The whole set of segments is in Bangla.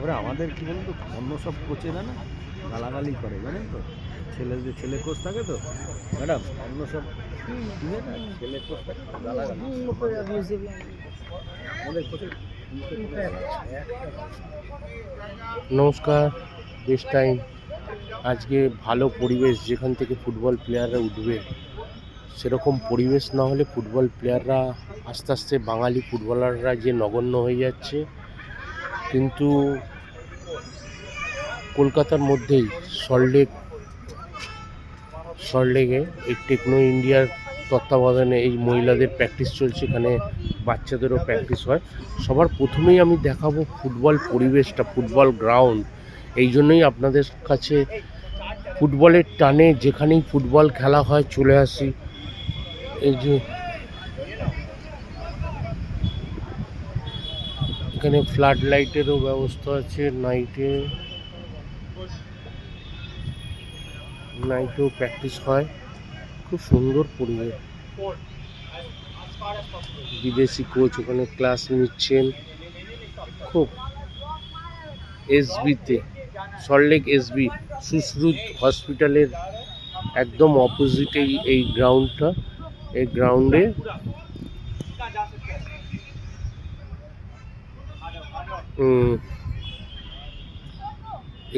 এবারে আমাদের কী বলুন তো, অন্য সব কোচেরা না গালাগালি করে, জানেন তো, ছেলে কোচ থাকে তো ম্যাডাম, অন্য সব ছেলে কোচ থাকে গালাগালি আমাদের কোচের। নমস্কার, বেস্ট টাইম। আজকে ভালো পরিবেশ, যেখান থেকে ফুটবল প্লেয়াররা উঠবে, সেরকম পরিবেশ না হলে ফুটবল প্লেয়াররা আস্তে আস্তে বাঙালি ফুটবলাররা যে নগণ্য হয়ে যাচ্ছে। কিন্তু কলকাতার মধ্যেই সল্টলেকে এই টেকনো ইন্ডিয়ার তত্ত্বাবধানে এই মহিলাদের প্র্যাকটিস চলছে, এখানে বাচ্চাদেরও প্র্যাকটিস হয়। সবার প্রথমেই আমি দেখাবো ফুটবল পরিবেশটা, ফুটবল গ্রাউন্ড। এই জন্যই আপনাদের কাছে ফুটবলের টানে যেখানেই ফুটবল খেলা হয় চলে আসি। এই যে এখানে ফ্লাড লাইটেরও ব্যবস্থা আছে, নাইটেও প্র্যাকটিস হয়। খুব সুন্দর পরিবেশ। বিদেশি কোচ ওখানে ক্লাস নিচ্ছেন। খুব এসবিতে, সল্টলেক এসবি সুশ্রুত হসপিটালের একদম অপোজিটেই এই গ্রাউন্ডটা। এই গ্রাউন্ডে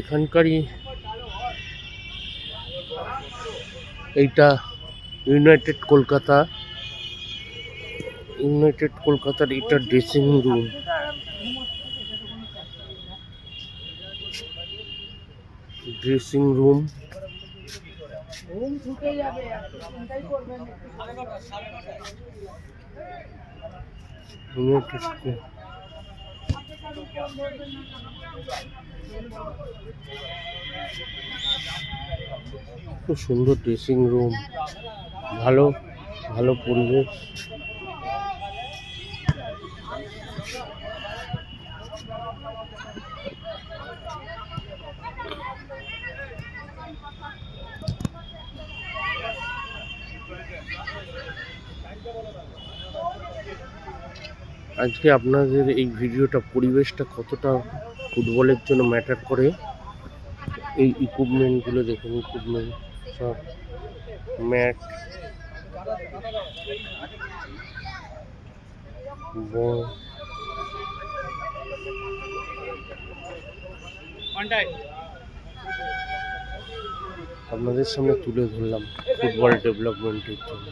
এখানকারই এইটা ইউনাইটেড কলকাতার এটা ড্রেসিং রুম। খুব সুন্দর ড্রেসিং রুম, ভালো ভালো পরিবেশ। আজকে আপনাদের এই ভিডিওটা, পরিবেশটা কতটা ফুটবলের জন্য ম্যাটার করে। এই ইকুইপমেন্টগুলো দেখুন, সব ম্যাট, বল। আপনাদের সামনে তুলে ধরলাম ফুটবল ডেভেলপমেন্টের জন্য।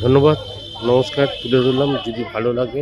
ধন্যবাদ, নমস্কার। তুলে ধরলাম, যদি ভালো লাগে